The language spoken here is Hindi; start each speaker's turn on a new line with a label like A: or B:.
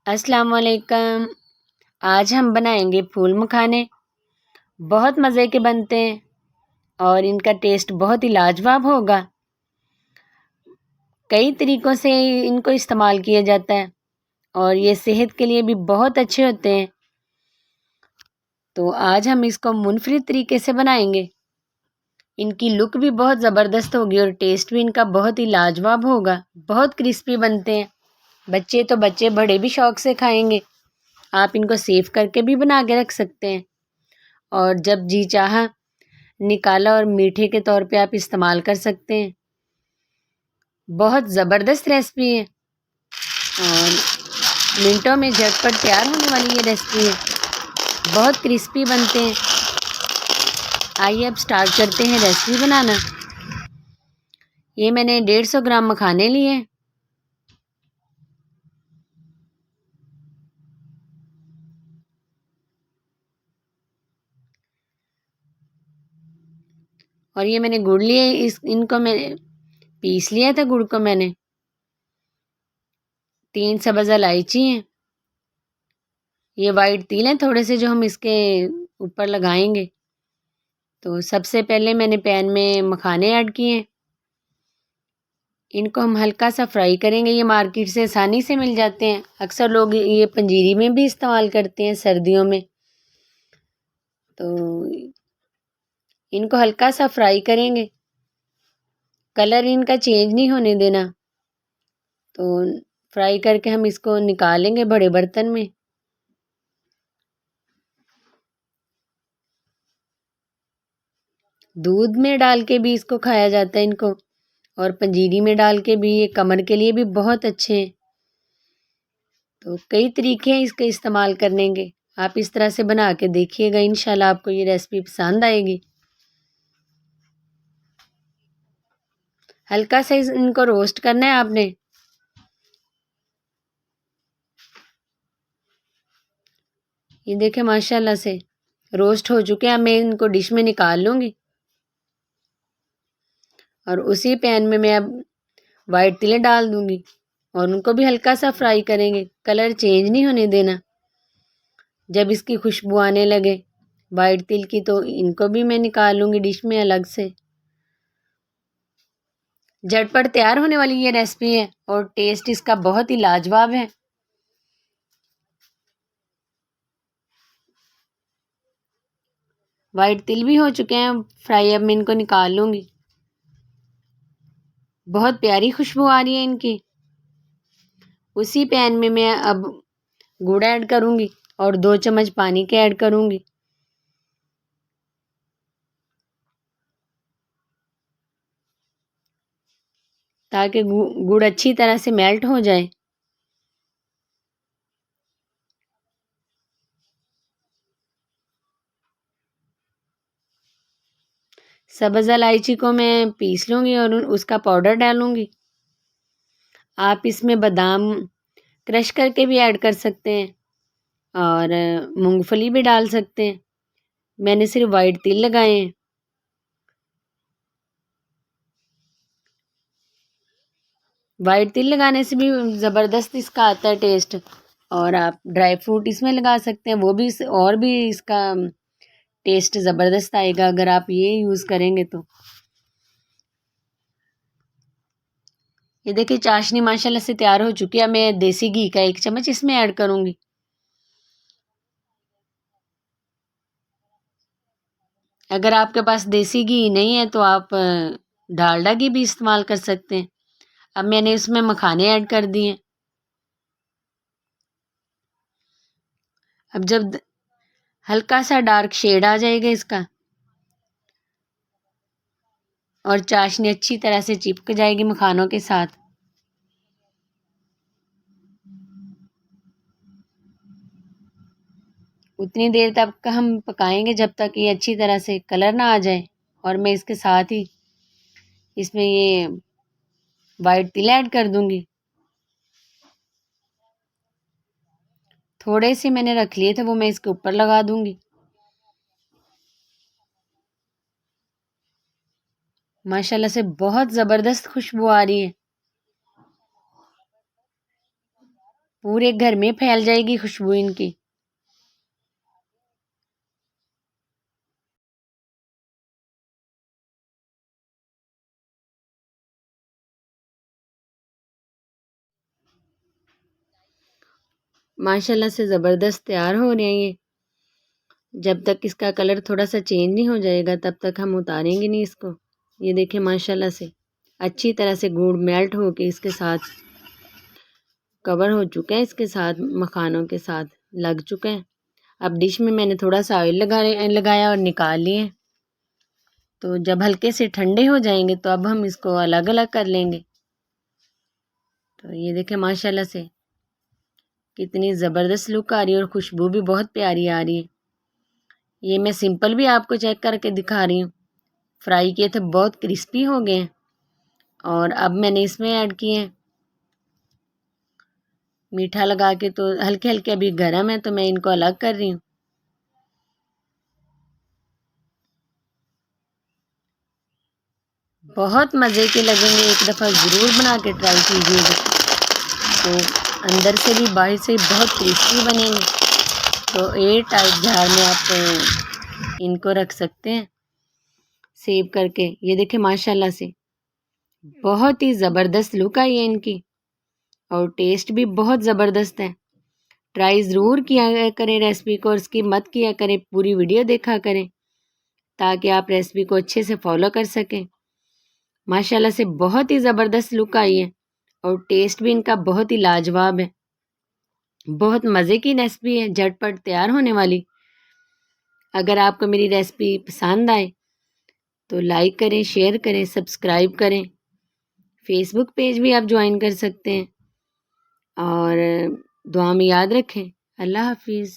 A: अस्सलाम वालेकुम। आज हम बनाएंगे फूल मखाने। बहुत मज़े के बनते हैं और इनका टेस्ट बहुत ही लाजवाब होगा। कई तरीक़ों से इनको इस्तेमाल किया जाता है और ये सेहत के लिए भी बहुत अच्छे होते हैं। तो आज हम इसको मुनफरिद तरीके से बनाएंगे। इनकी लुक भी बहुत ज़बरदस्त होगी और टेस्ट भी इनका बहुत ही लाजवाब होगा। बहुत क्रिस्पी बनते हैं। बच्चे तो बच्चे, बड़े भी शौक़ से खाएंगे। आप इनको सेव करके भी बना के रख सकते हैं और जब जी चाहा निकाला और मीठे के तौर पे आप इस्तेमाल कर सकते हैं। बहुत ज़बरदस्त रेसिपी है और मिनटों में झटपट तैयार होने वाली ये रेसिपी है। बहुत क्रिस्पी बनते हैं। आइए अब स्टार्ट करते हैं रेसिपी बनाना। ये मैंने 150 ग्राम मखाने लिए हैं। और ये मैंने गुड़ लिए, इनको मैंने पीस लिया था गुड़ को मैंने। 3 सब्ज़ इलायची हैं। ये वाइट तिल हैं थोड़े से, जो हम इसके ऊपर लगाएंगे। तो सबसे पहले मैंने पैन में मखाने ऐड किए हैं। इनको हम हल्का सा फ्राई करेंगे। ये मार्केट से आसानी से मिल जाते हैं। अक्सर लोग ये पंजीरी में भी इस्तेमाल करते हैं सर्दियों में। तो इनको हल्का सा फ्राई करेंगे। कलर इनका चेंज नहीं होने देना। तो फ्राई करके हम इसको निकालेंगे बड़े बर्तन में। दूध में डाल के भी इसको खाया जाता है इनको, और पंजीरी में डाल के भी। ये कमर के लिए भी बहुत अच्छे हैं। तो कई तरीके हैं इसके इस्तेमाल करने के। आप इस तरह से बना के देखिएगा, इंशाल्लाह आपको ये रेसिपी पसंद आएगी। हल्का सा इनको रोस्ट करना है आपने। ये देखें माशाल्लाह से रोस्ट हो चुके हैं। मैं इनको डिश में निकाल लूँगी और उसी पैन में मैं अब वाइट तिलें डाल दूँगी और उनको भी हल्का सा फ्राई करेंगे। कलर चेंज नहीं होने देना। जब इसकी खुशबू आने लगे वाइट तिल की, तो इनको भी मैं निकाल लूँगी डिश में अलग से। झटपट तैयार होने वाली ये रेसिपी है और टेस्ट इसका बहुत ही लाजवाब है। वाइट तिल भी हो चुके हैं फ्राई। अब मैं इनको निकाल लूँगी। बहुत प्यारी खुशबू आ रही है इनकी। उसी पैन में मैं अब गुड़ ऐड करूँगी और 2 चम्मच पानी के ऐड करूँगी। ताकि गुड़ अच्छी तरह से मेल्ट हो जाए। सब्ज़ इलायची को मैं पीस लूँगी और उसका पाउडर डालूँगी। आप इसमें बादाम क्रश करके भी ऐड कर सकते हैं और मूंगफली भी डाल सकते हैं। मैंने सिर्फ वाइट तिल लगाए हैं। वाइट तिल लगाने से भी ज़बरदस्त इसका आता है टेस्ट। और आप ड्राई फ्रूट इसमें लगा सकते हैं, वो भी और भी इसका टेस्ट ज़बरदस्त आएगा अगर आप ये यूज़ करेंगे तो। ये देखिए चाशनी माशाल्लाह से तैयार हो चुकी है। मैं देसी घी का 1 चम्मच इसमें ऐड करूँगी। अगर आपके पास देसी घी नहीं है तो आप डालडा घी भी इस्तेमाल कर सकते हैं। अब मैंने इसमें मखाने ऐड कर दिए हैं। अब जब हल्का सा डार्क शेड आ जाएगा इसका और चाशनी अच्छी तरह से चिपक जाएगी मखानों के साथ, उतनी देर तक हम पकाएंगे जब तक ये अच्छी तरह से कलर ना आ जाए। और मैं इसके साथ ही इसमें ये वाइट तिल ऐड कर दूंगी। थोड़े से मैंने रख लिए थे, वो मैं इसके ऊपर लगा दूंगी। माशाल्लाह से बहुत ज़बरदस्त खुशबू आ रही है। पूरे घर में फैल जाएगी खुशबू इनकी। माशाल्लाह से ज़बरदस्त तैयार हो रहे हैं ये। जब तक इसका कलर थोड़ा सा चेंज नहीं हो जाएगा तब तक हम उतारेंगे नहीं इसको। ये देखें माशाल्लाह से अच्छी तरह से गुड़ मेल्ट होके इसके साथ कवर हो चुका है, इसके साथ मखानों के साथ लग चुका है। अब डिश में मैंने थोड़ा सा ऑयल लगाया और निकाल लिए। तो जब हल्के से ठंडे हो जाएंगे तो अब हम इसको अलग अलग कर लेंगे। तो ये देखें माशाल्लाह से कितनी ज़बरदस्त लुक आ रही है और खुशबू भी बहुत प्यारी आ रही है। ये मैं सिंपल भी आपको चेक करके दिखा रही हूँ। फ्राई किए थे बहुत क्रिस्पी हो गए हैं और अब मैंने इसमें ऐड किए हैं मीठा लगा के। तो हल्के हल्के अभी गर्म है तो मैं इनको अलग कर रही हूँ। बहुत मज़े के लगेंगे, एक दफ़ा ज़रूर बना के ट्राई कीजिएगा। तो अंदर से भी बाहर से भी बहुत क्रिस्पी बनेंगे। तो एयर टाइट जार में आप इनको रख सकते हैं सेव करके। ये देखें माशाल्लाह से बहुत ही ज़बरदस्त लुक आई है इनकी और टेस्ट भी बहुत ज़बरदस्त है। ट्राई ज़रूर किया करें रेसिपी को और स्किप मत किया करें, पूरी वीडियो देखा करें ताकि आप रेसिपी को अच्छे से फॉलो कर सकें। माशाल्लाह से बहुत ही ज़बरदस्त लुक आई है और टेस्ट भी इनका बहुत ही लाजवाब है। बहुत मज़े की रेसिपी है, झटपट तैयार होने वाली। अगर आपको मेरी रेसिपी पसंद आए तो लाइक करें, शेयर करें, सब्सक्राइब करें। फेसबुक पेज भी आप ज्वाइन कर सकते हैं और दुआ में याद रखें। अल्लाह हाफिज़।